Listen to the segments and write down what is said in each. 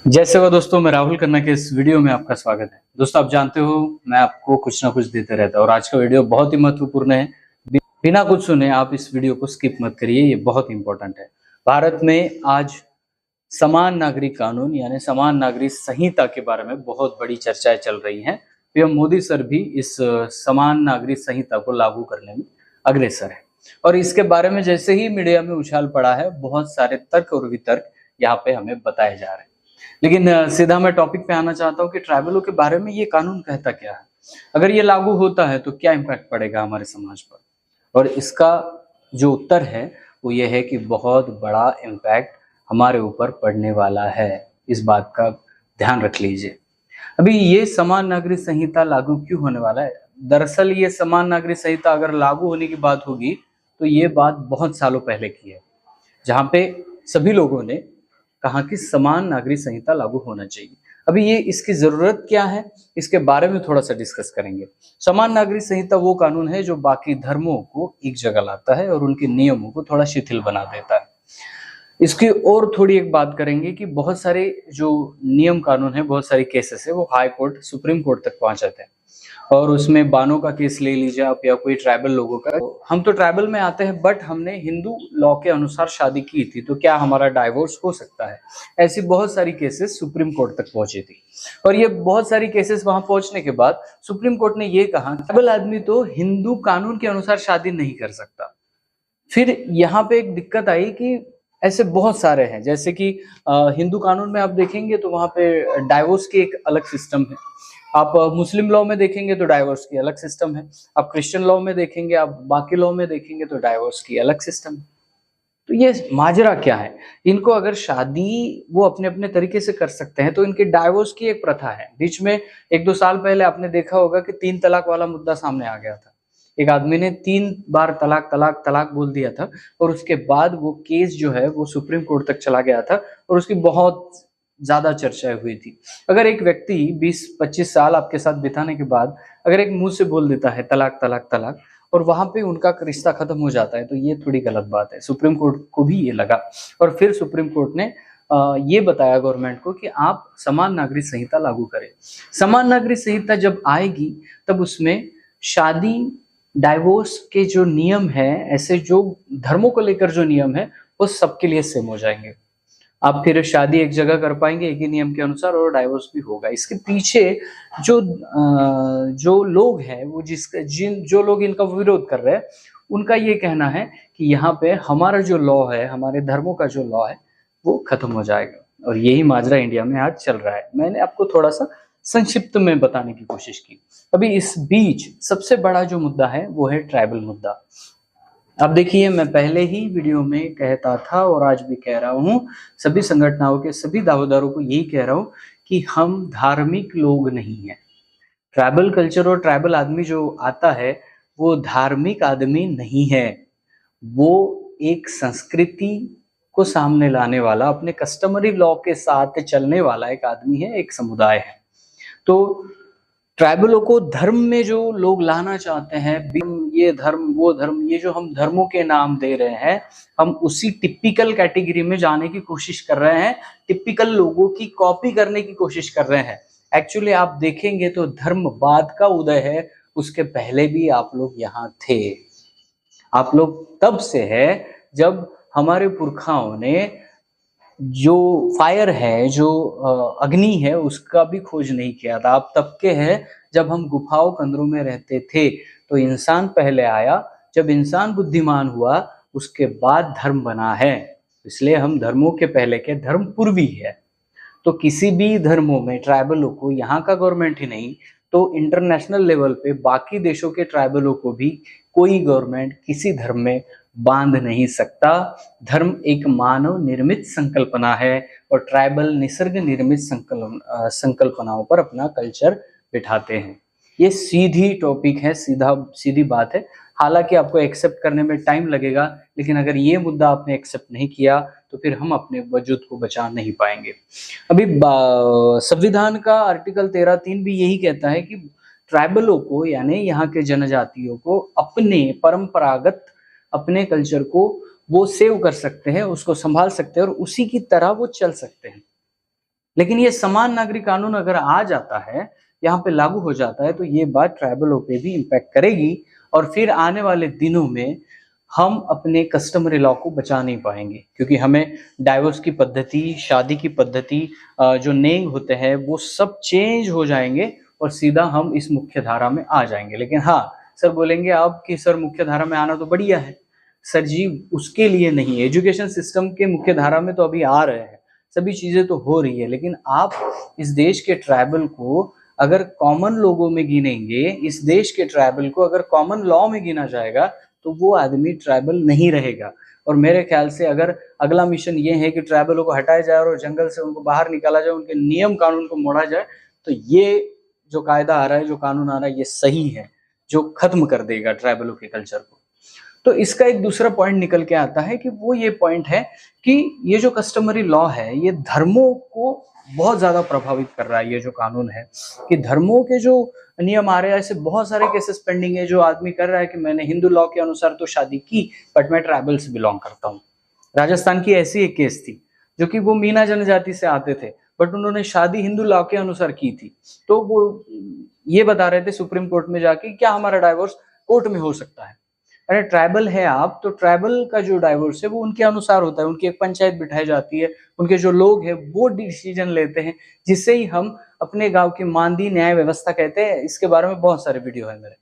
जैसे वो दोस्तों, मैं राहुल खन्ना के इस वीडियो में आपका स्वागत है। दोस्तों, आप जानते हो मैं आपको कुछ ना कुछ देते रहता हूँ और आज का वीडियो बहुत ही महत्वपूर्ण है। बिना कुछ सुने आप इस वीडियो को स्किप मत करिए, ये बहुत इंपॉर्टेंट है। भारत में आज समान नागरिक कानून यानी समान नागरिक संहिता के बारे में बहुत बड़ी चर्चाएं चल रही हैं। पीएम मोदी सर भी इस समान नागरिक संहिता को लागू करने में अग्रसर है और इसके बारे में जैसे ही मीडिया में उछाल पड़ा है, बहुत सारे तर्क और वितर्क यहाँ पे हमें बताए जा रहे हैं। लेकिन सीधा मैं टॉपिक पे आना चाहता हूँ कि ट्राइबलों के बारे में ये कानून कहता क्या है। अगर ये लागू होता है तो क्या इम्पैक्ट पड़ेगा हमारे समाज पर। और इसका जो उत्तर है वो ये है कि बहुत बड़ा इम्पैक्ट हमारे ऊपर पड़ने वाला है। इस बात का ध्यान रख लीजिए। अभी ये समान नागरिक संहिता लागू क्यों होने वाला है? दरअसल ये समान नागरिक संहिता अगर लागू होने की बात होगी तो ये बात बहुत सालों पहले की है, जहाँ पे सभी लोगों ने कहा कि समान नागरिक संहिता लागू होना चाहिए। अभी ये इसकी जरूरत क्या है, इसके बारे में थोड़ा सा डिस्कस करेंगे। समान नागरिक संहिता वो कानून है जो बाकी धर्मों को एक जगह लाता है और उनके नियमों को थोड़ा शिथिल बना देता है। इसकी और थोड़ी एक बात करेंगे कि बहुत सारे जो नियम कानून है, बहुत सारे केसेस है, वो हाई कोर्ट सुप्रीम कोर्ट तक पहुंच जाते हैं। और उसमें बानों का केस ले लीजिए आप या कोई ट्राइबल लोगों का। हम तो ट्राइबल में आते हैं बट हमने हिंदू लॉ के अनुसार शादी की थी, तो क्या हमारा डाइवोर्स हो सकता है? ऐसी बहुत सारी केसेस सुप्रीम कोर्ट तक पहुंची थी। और ये बहुत सारी केसेस वहां पहुंचने के बाद सुप्रीम कोर्ट ने ये कहा ट्राइबल आदमी तो हिंदू कानून के अनुसार शादी नहीं कर सकता। फिर यहाँ पे एक दिक्कत आई कि ऐसे बहुत सारे हैं, जैसे कि हिंदू कानून में आप देखेंगे तो वहां पे डाइवोर्स की एक अलग सिस्टम है। आप मुस्लिम लॉ में देखेंगे तो डाइवोर्स की अलग सिस्टम है। आप क्रिश्चियन लॉ में देखेंगे, आप बाकी लॉ में देखेंगे तो डाइवोर्स की अलग सिस्टम है। तो ये माजरा क्या है? इनको अगर शादी वो अपने अपने तरीके से कर सकते हैं तो इनके डाइवोर्स की एक प्रथा है। बीच में 1-2 साल पहले आपने देखा होगा कि 3 तलाक वाला मुद्दा सामने आ गया था। एक आदमी ने 3 बार तलाक तलाक तलाक बोल दिया था और उसके बाद वो केस जो है वो सुप्रीम कोर्ट तक चला गया था और उसकी बहुत ज्यादा चर्चाएं हुई थी। अगर एक व्यक्ति 20-25 साल आपके साथ बिताने के बाद अगर एक मुंह से बोल देता है तलाक तलाक तलाक और वहां पे उनका रिश्ता खत्म हो जाता है, तो ये थोड़ी गलत बात है। सुप्रीम कोर्ट को भी ये लगा और फिर सुप्रीम कोर्ट ने ये बताया गवर्नमेंट को कि आप समान नागरिक संहिता लागू करें। समान नागरिक संहिता जब आएगी तब उसमें शादी डाइवोर्स के जो नियम है, ऐसे जो धर्मों को लेकर जो नियम है, वो सबके लिए सेम हो जाएंगे। आप फिर शादी एक जगह कर पाएंगे एक ही नियम के अनुसार और डाइवोर्स भी होगा। इसके पीछे जो लोग हैं वो जो लोग इनका विरोध कर रहे हैं, उनका ये कहना है कि यहाँ पे हमारा जो लॉ है, हमारे धर्मों का जो लॉ है वो खत्म हो जाएगा। और यही माजरा इंडिया में आज चल रहा है। मैंने आपको थोड़ा सा संक्षिप्त में बताने की कोशिश की। अभी इस बीच सबसे बड़ा जो मुद्दा है वो है ट्राइबल मुद्दा। अब देखिए, मैं पहले ही वीडियो में कहता था और आज भी कह रहा हूँ, सभी संगठनों के सभी दावेदारों को यही कह रहा हूँ कि हम धार्मिक लोग नहीं हैं। ट्राइबल कल्चर और ट्राइबल आदमी जो आता है वो धार्मिक आदमी नहीं है। वो एक संस्कृति को सामने लाने वाला, अपने कस्टमरी लॉ के साथ चलने वाला एक आदमी है, एक समुदाय है। तो ट्राइबलों को धर्म में जो लोग लाना चाहते हैं, ये धर्म वो धर्म, ये जो हम धर्मों के नाम दे रहे हैं, हम उसी टिपिकल कैटेगरी में जाने की कोशिश कर रहे हैं। टिपिकल लोगों की कॉपी करने की कोशिश कर रहे हैं। एक्चुअली आप देखेंगे तो धर्मवाद का उदय है, उसके पहले भी आप लोग यहाँ थे। आप लोग तब से है जब हमारे पुरखाओं ने जो फायर है, जो अग्नि है, उसका भी खोज नहीं किया था। आप तब के हैं जब हम गुफाओं कंदरों में रहते थे, तो इंसान पहले आया। जब इंसान बुद्धिमान हुआ उसके बाद धर्म बना है। इसलिए हम धर्मों के पहले के धर्म पूर्वी है। तो किसी भी धर्मों में ट्राइबलों को, यहाँ का गवर्नमेंट ही नहीं तो इंटरनेशनल लेवल पे बाकी देशों के ट्राइबलों को भी कोई गवर्नमेंट किसी धर्म में बांध नहीं सकता। धर्म एक मानव निर्मित संकल्पना है और ट्राइबल निसर्ग निर्मित संकल्पनाओं पर अपना कल्चर बिठाते हैं। ये सीधी टॉपिक है, सीधी बात है। हालांकि आपको एक्सेप्ट करने में टाइम लगेगा, लेकिन अगर ये मुद्दा आपने एक्सेप्ट नहीं किया तो फिर हम अपने वजूद को बचा नहीं पाएंगे। अभी संविधान का आर्टिकल 13(3) भी यही कहता है कि ट्राइबलों को यानी यहाँ के जनजातियों को अपने परंपरागत अपने कल्चर को वो सेव कर सकते हैं, उसको संभाल सकते हैं और उसी की तरह वो चल सकते हैं। लेकिन ये समान नागरिक कानून अगर आ जाता है, यहाँ पे लागू हो जाता है, तो ये बात ट्राइबलों पे भी इम्पैक्ट करेगी और फिर आने वाले दिनों में हम अपने कस्टमरी लॉ को बचा नहीं पाएंगे, क्योंकि हमें डाइवोर्स की पद्धति, शादी की पद्धति, जो नेंग होते हैं वो सब चेंज हो जाएंगे और सीधा हम इस मुख्य धारा में आ जाएंगे। लेकिन हाँ, सर बोलेंगे आप कि सर मुख्य धारा में आना तो बढ़िया है। सर जी, उसके लिए नहीं, एजुकेशन सिस्टम के मुख्य धारा में तो अभी आ रहे हैं, सभी चीजें तो हो रही है, लेकिन आप इस देश के ट्राइबल को अगर कॉमन लोगों में गिनेंगे, इस देश के ट्राइबल को अगर कॉमन लॉ में गिना जाएगा, तो वो आदमी ट्राइबल नहीं रहेगा। और मेरे ख्याल से अगर अगला मिशन ये है कि ट्राइबलों को हटाया जाए और जंगल से उनको बाहर निकाला जाए, उनके नियम कानून को मोड़ा जाए, तो ये जो कायदा आ रहा है, जो कानून आ रहा है, ये सही है, जो खत्म कर देगा ट्राइबलों के कल्चर को। तो इसका एक दूसरा पॉइंट निकल के आता है कि वो ये पॉइंट है कि ये जो कस्टमरी लॉ है, ये धर्मों को बहुत ज्यादा प्रभावित कर रहा है। ये जो कानून है कि धर्मों के जो नियम आ रहे हैं, ऐसे बहुत सारे केसेस पेंडिंग है जो आदमी कर रहा है कि मैंने हिंदू लॉ के अनुसार तो शादी की, बट मैं ट्राइबल से बिलोंग करता हूँ। राजस्थान की ऐसी एक केस थी, जो कि वो मीना जनजाति से आते थे, बट उन्होंने शादी हिंदू लॉ के अनुसार की थी। तो वो ये बता रहे थे सुप्रीम कोर्ट में जाके, क्या हमारा डाइवोर्स कोर्ट में हो सकता है? अरे ट्राइबल है आप, तो ट्राइबल का जो डाइवोर्स है वो उनके अनुसार होता है, उनकी एक पंचायत बिठाई जाती है, उनके जो लोग हैं वो डिसीजन लेते हैं, जिससे ही हम अपने गांव की मानदी न्याय व्यवस्था कहते हैं। इसके बारे में बहुत सारे वीडियो है मेरे।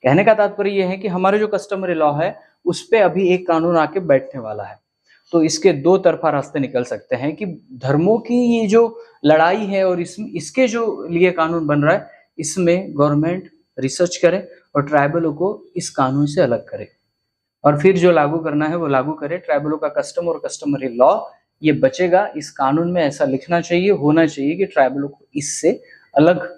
कहने का तात्पर्य यह है कि हमारे जो कस्टमरी लॉ है उस पे अभी एक कानून आके बैठने वाला है। तो इसके दो तरफा रास्ते निकल सकते हैं कि धर्मों की ये जो लड़ाई है और इसके जो लिए कानून बन रहा है, इसमें गवर्नमेंट रिसर्च करे और ट्राइबलों को इस कानून से अलग करे, और फिर जो लागू करना है वो लागू करे। ट्राइबलों का कस्टम और कस्टमरी लॉ ये बचेगा। इस कानून में ऐसा लिखना चाहिए, होना चाहिए कि ट्राइबलों को इससे अलग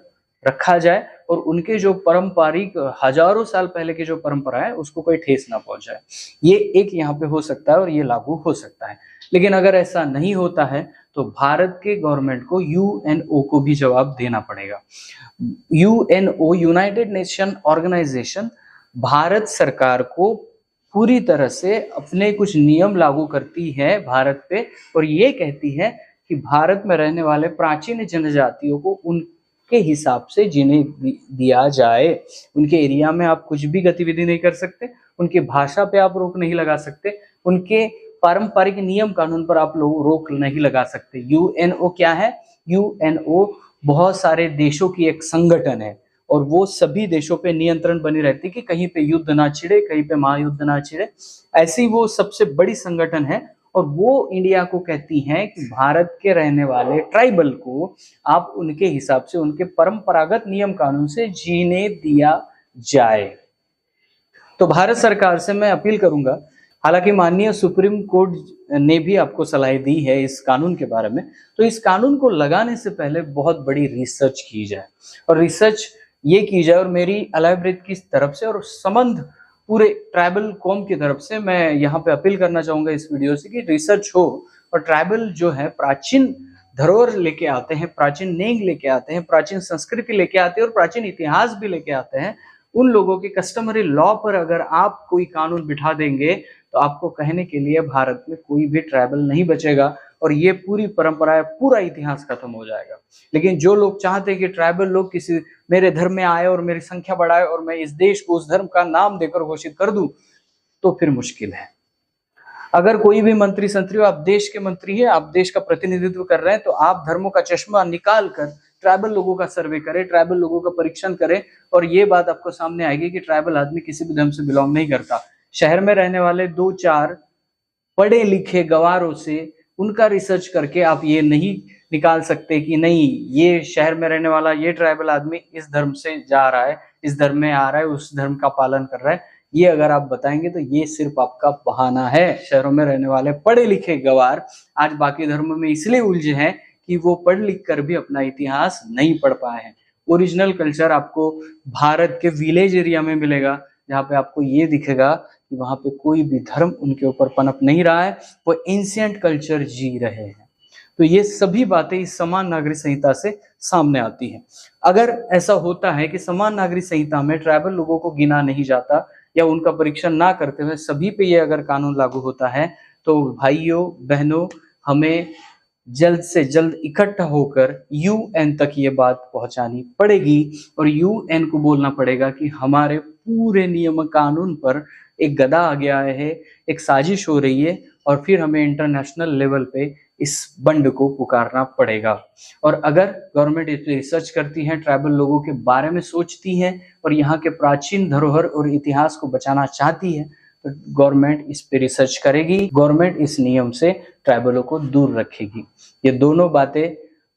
रखा जाए और उनके जो पारंपरिक हजारों साल पहले की जो परंपरा है उसको कोई ठेस ना पहुंचाए। ये एक यहाँ पे हो सकता है और ये लागू हो सकता है। लेकिन अगर ऐसा नहीं होता है तो भारत के गवर्नमेंट को यूएनओ को भी जवाब देना पड़ेगा। UNO, United Nation Organization, Bharat सरकार को पूरी तरह से अपने कुछ नियम लागू करती है भारत पे, और ये कहती है कि भारत में रहने वाले प्राचीन जनजातियों को उनके हिसाब से जीने दिया जाए। उनके एरिया में आप कुछ भी गतिविधि नहीं कर सकते, उनकी भाषा पे आप रोक नहीं लगा सकते, उनके पारंपरिक नियम कानून पर आप लोग रोक नहीं लगा सकते। यूएनओ क्या है? यूएनओ बहुत सारे देशों की एक संगठन है और वो सभी देशों पे नियंत्रण बनी रहती कि कहीं पे युद्ध ना छिड़े, कहीं पे महायुद्ध ना छिड़े। ऐसी वो सबसे बड़ी संगठन है और वो इंडिया को कहती है कि भारत के रहने वाले ट्राइबल को आप उनके हिसाब से, उनके परंपरागत नियम कानून से जीने दिया जाए। तो भारत सरकार से मैं अपील करूंगा, हालांकि माननीय सुप्रीम कोर्ट ने भी आपको सलाह दी है इस कानून के बारे में, तो इस कानून को लगाने से पहले बहुत बड़ी रिसर्च की जाए और रिसर्च ये की जाए, और मेरी अलाइव ब्रेथ की तरफ से और संबंध पूरे ट्राइबल कौम की तरफ से मैं यहाँ पे अपील करना चाहूंगा इस वीडियो से कि रिसर्च हो और ट्राइबल जो है प्राचीन धरोहर लेके आते हैं, प्राचीन नेंग लेके आते हैं, प्राचीन संस्कृति लेके आते हैं और प्राचीन इतिहास भी लेके आते हैं। उन लोगों के कस्टमरी लॉ पर अगर आप कोई कानून बिठा देंगे तो आपको कहने के लिए भारत में कोई भी ट्राइबल नहीं बचेगा और ये पूरी परंपरा, पूरा इतिहास खत्म हो जाएगा। लेकिन जो लोग चाहते हैं कि ट्राइबल लोग किसी मेरे धर्म में आए और मेरी संख्या बढ़ाए और मैं इस देश को उस धर्म का नाम देकर घोषित कर दूं, तो फिर मुश्किल है। अगर कोई भी मंत्री संतरी, आप देश के मंत्री है, आप देश का प्रतिनिधित्व कर रहे हैं, तो आप धर्मों का चश्मा निकाल कर ट्राइबल लोगों का सर्वे करें, ट्राइबल लोगों का परीक्षण करें और ये बात आपको सामने आएगी कि ट्राइबल आदमी किसी भी धर्म से बिलोंग नहीं करता। शहर में रहने वाले 2-4 पढ़े लिखे गवारों से उनका रिसर्च करके आप ये नहीं निकाल सकते कि नहीं, ये शहर में रहने वाला ये ट्राइबल आदमी इस धर्म से जा रहा है, इस धर्म में आ रहा है, उस धर्म का पालन कर रहा है। ये अगर आप बताएंगे तो ये सिर्फ आपका बहाना है। शहरों में रहने वाले पढ़े लिखे गवार आज बाकी धर्मों में इसलिए उलझे हैं कि वो पढ़ लिख कर भी अपना इतिहास नहीं पढ़ पाए हैं। ओरिजिनल कल्चर आपको भारत के विलेज एरिया में मिलेगा, जहाँ पे आपको ये दिखेगा कि वहां पे कोई भी धर्म उनके ऊपर पनप नहीं रहा है, वो एंशिएंट कल्चर जी रहे हैं। तो ये सभी बातें इस समान नागरिक संहिता से सामने आती हैं। अगर ऐसा होता है कि समान नागरिक संहिता में ट्राइबल लोगों को गिना नहीं जाता या उनका परीक्षण ना करते हुए सभी पे ये अगर कानून लागू होता है, तो भाइयों बहनों, हमें जल्द से जल्द इकट्ठा होकर यूएन तक ये बात पहुंचानी पड़ेगी और यूएन को बोलना पड़ेगा कि हमारे पूरे नियम कानून पर एक गदा आ गया है, एक साजिश हो रही है और फिर हमें इंटरनेशनल लेवल पे इस बंड को पुकारना पड़ेगा। और अगर गवर्नमेंट इस पे रिसर्च करती है, ट्राइबल लोगों के बारे में सोचती है और यहाँ के प्राचीन धरोहर और इतिहास को बचाना चाहती है तो गवर्नमेंट इस पे रिसर्च करेगी, गवर्नमेंट इस नियम से ट्राइबलों को दूर रखेगी। ये दोनों बातें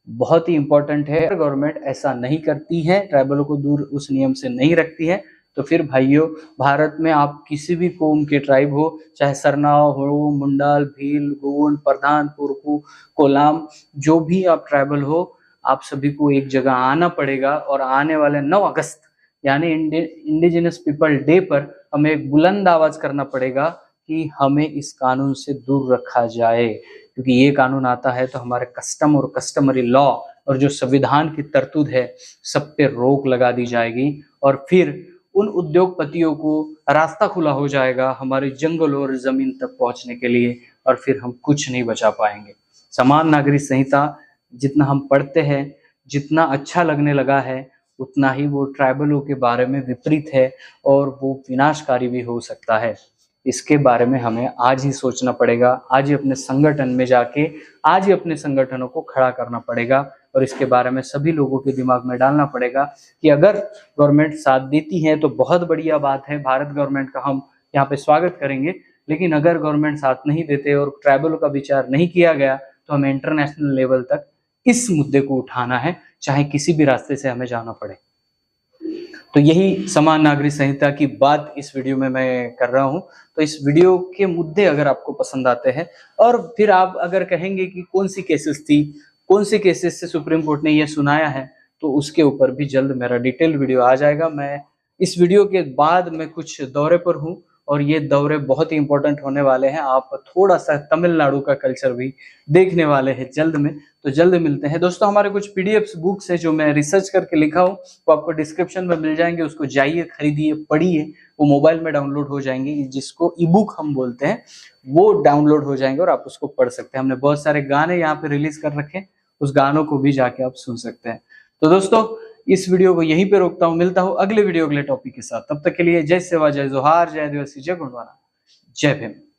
बहुत ही इंपॉर्टेंट है। अगर गवर्नमेंट ऐसा नहीं करती है, ट्राइबलों को दूर उस नियम से नहीं रखती है, तो फिर भाइयों भारत में आप किसी भी कौम के ट्राइब हो, चाहे सरनाव हो, मुंडाल, भील, गोंड, प्रधान, पुरकू, कोलाम, जो भी आप ट्राइबल हो, आप सभी को एक जगह आना पड़ेगा और आने वाले 9 अगस्त यानी इंडिजिनस पीपल डे पर हमें एक बुलंद आवाज करना पड़ेगा कि हमें इस कानून से दूर रखा जाए, क्योंकि ये कानून आता है तो हमारे कस्टम और कस्टमरी लॉ और जो संविधान की तरतूद है सब पे रोक लगा दी जाएगी और फिर उन उद्योगपतियों को रास्ता खुला हो जाएगा हमारे जंगलों और जमीन तक पहुंचने के लिए और फिर हम कुछ नहीं बचा पाएंगे। समान नागरिक संहिता जितना हम पढ़ते हैं, जितना अच्छा लगने लगा है, उतना ही वो ट्राइबलों के बारे में विपरीत है और वो विनाशकारी भी हो सकता है। इसके बारे में हमें आज ही सोचना पड़ेगा, आज ही अपने संगठन में जाके आज ही अपने संगठनों को खड़ा करना पड़ेगा और इसके बारे में सभी लोगों के दिमाग में डालना पड़ेगा कि अगर गवर्नमेंट साथ देती है तो बहुत बढ़िया बात है, भारत गवर्नमेंट का हम यहाँ पे स्वागत करेंगे। लेकिन अगर गवर्नमेंट साथ नहीं देते और ट्राइबलों का विचार नहीं किया गया तो हमें इंटरनेशनल लेवल तक इस मुद्दे को उठाना है, चाहे किसी भी रास्ते से हमें जाना पड़े। तो यही समान नागरिक संहिता की बात इस वीडियो में मैं कर रहा हूं। तो इस वीडियो के मुद्दे अगर आपको पसंद आते हैं और फिर आप अगर कहेंगे कि कौन सी केसेस थी, कौन से केसेस से सुप्रीम कोर्ट ने ये सुनाया है, तो उसके ऊपर भी जल्द मेरा डिटेल वीडियो आ जाएगा। मैं इस वीडियो के बाद मैं कुछ दौरे पर हूं और ये दौरे बहुत ही इंपॉर्टेंट होने वाले हैं। आप थोड़ा सा तमिलनाडु का कल्चर भी देखने वाले हैं जल्द में। तो जल्द मिलते हैं दोस्तों। हमारे कुछ पीडीएफ बुक्स है जो मैं रिसर्च करके लिखा हूँ, वो आपको डिस्क्रिप्शन में मिल जाएंगे, उसको जाइए, खरीदिए, पढ़िए। वो मोबाइल में डाउनलोड हो जाएंगे, जिसको ई बुक हम बोलते हैं, वो डाउनलोड हो जाएंगे और आप उसको पढ़ सकते हैं। हमने बहुत सारे गाने यहाँ पे रिलीज कर रखे हैं, उस गानों को भी जाके आप सुन सकते हैं। तो दोस्तों इस वीडियो को यहीं पे रोकता हूँ, मिलता हूँ अगले वीडियो अगले टॉपिक के साथ। तब तक के लिए जय सेवा, जय जोहार, जय आदिवासी, जय गोंडवाना, जय भीम।